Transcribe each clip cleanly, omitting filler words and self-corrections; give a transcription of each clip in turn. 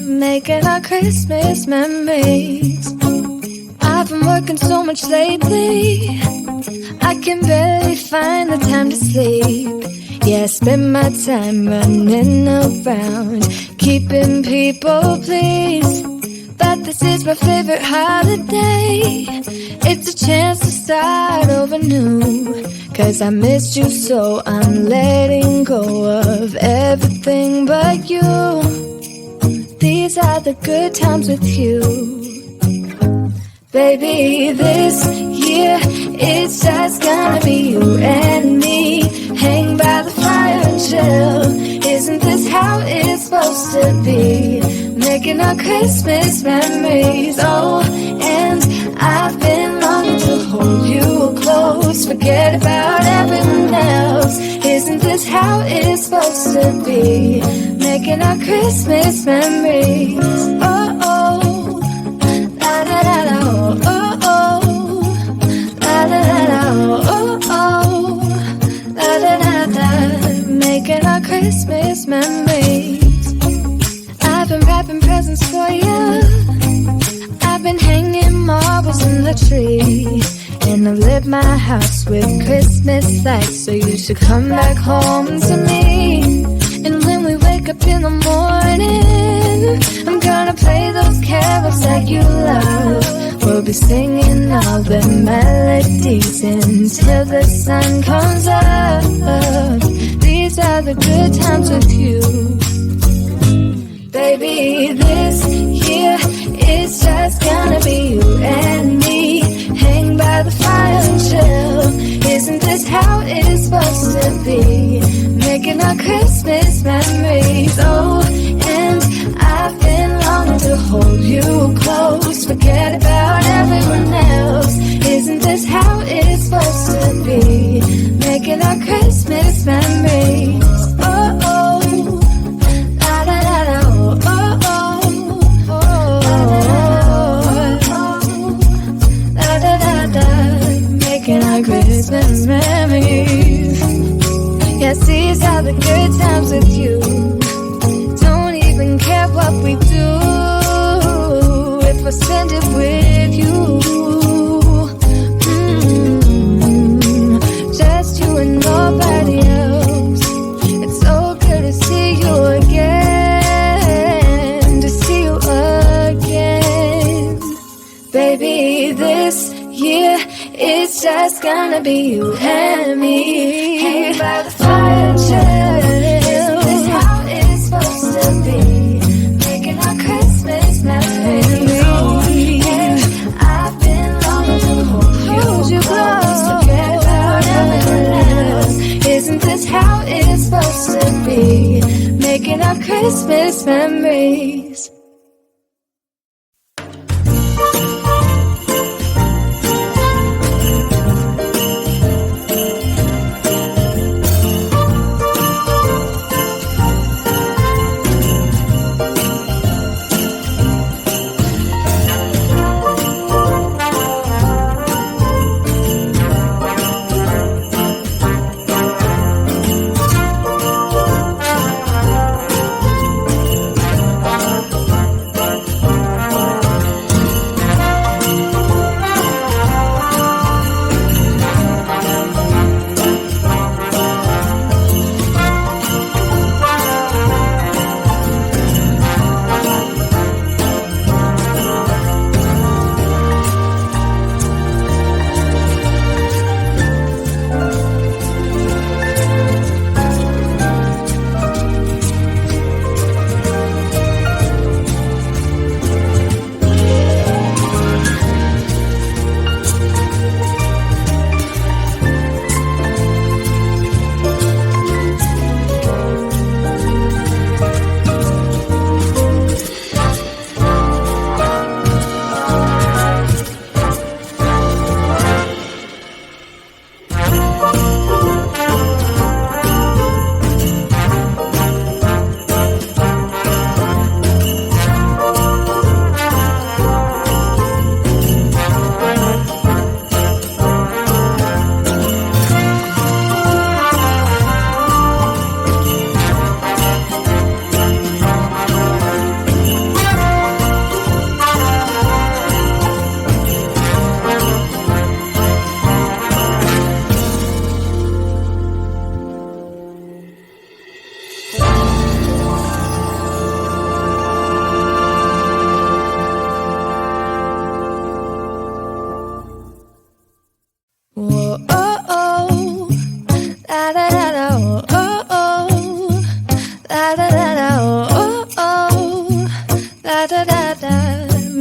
Making our Christmas memories. I've been working so much lately, I can barely find the time to sleep. Yeah, I spend my time running around, keeping people pleased. But this is my favorite holiday. It's a chance to start over new. 'Cause I missed you so I'm letting go of everything but you. These are the good times with you. Baby, this year it's just gonna be you and me. Hang by the fire and chill. Isn't this how it's supposed to be? Making our Christmas memories. Oh, and I've been longing to hold you close. Forget about everyone else. Isn't this how it's supposed to be? Making our Christmas memories. Oh, oh, la da da da, oh, oh, oh, la da da da, oh, oh, la da da da. Making our Christmas memories. I've been wrapping presents for you. I've been hanging marbles in the tree. And I've lit my house with Christmas lights. So you should come back home to me. And when we wake up in the morning, I'm gonna play those carols that you love. We'll be singing all the melodies until the sun comes up. These are the good times with you. Baby, this year it's just gonna be you and me. Hang by the fire and chill. Isn't this how it's supposed to be? Making our Christmas memories. Oh, and I've been longing to hold you close. Forget about everyone else. Isn't this how it's supposed to be? Making our Christmas memories. Oh, oh, la da da da, oh, oh, oh, la da da da. Making our Christmas memories. Yes, these are the good times with you. Don't even care what we do if I spend it with you. year, it's just gonna be you and me. Hanging by the fire and chill. Isn't this how it's supposed to be? Making our Christmas memories. Oh, yeah, I've been longing to hold you close. Forget about everyone else. Isn't this how it's supposed to be? Making our Christmas memories.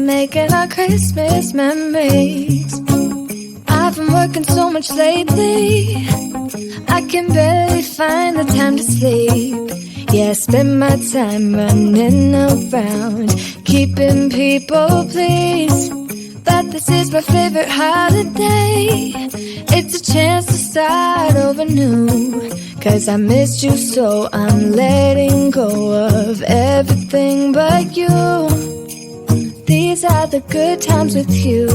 Making our Christmas memories. I've been working so much lately, I can barely find the time to sleep. Yeah, I spend my time running around, keeping people pleased. But this is my favorite holiday. It's a chance to start over new. Cause I missed you, so I'm letting go of everything but you. These are the good times with you.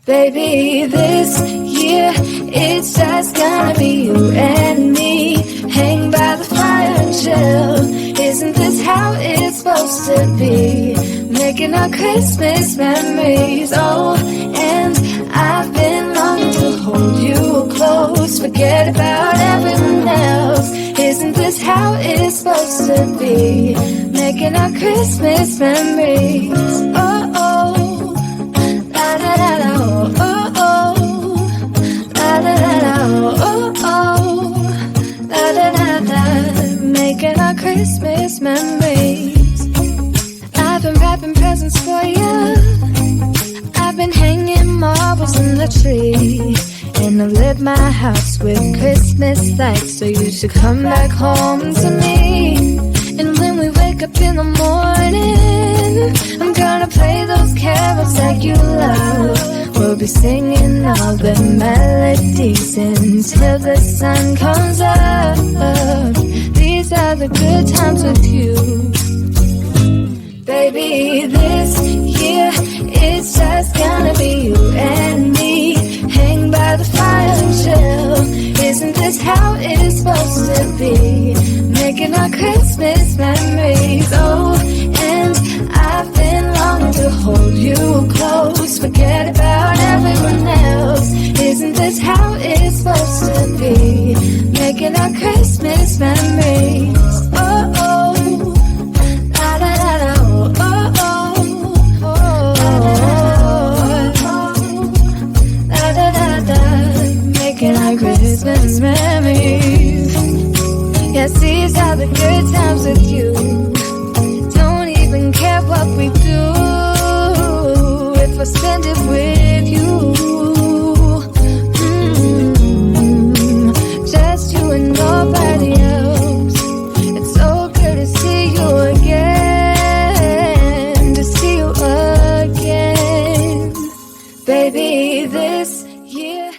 Baby, this year, it's just gonna be you and me. Hang by the fire and chill. Isn't this how it's supposed to be? Making our Christmas memories. Oh, and I've been longing to hold you close. Forget about everyone else. Isn't this how it's supposed to be? Making our Christmas memories. Oh, oh, la da da da, oh, oh, oh, la da da da, oh, oh, la da da da. Making our Christmas memories. I've been wrapping presents for you. I've been hanging marbles in the tree. And I've lit my house with Christmas lights. So you should come back home to me. And when we wake up in the morning, I'm gonna play those carols that you love. We'll be singing all the melodies until the sun comes up. These are the good times with you. Baby, this year, it's just gonna be you and me. Hang by the fire and chill. Isn't this how it's supposed to be? Making our Christmas memories. Oh, and I've been longing to hold you close. Forget about everyone else. Isn't this how it's supposed to be? Making our Christmas memories. Oh, oh, la da da da, oh, oh, oh, la da da da, oh, oh. this year.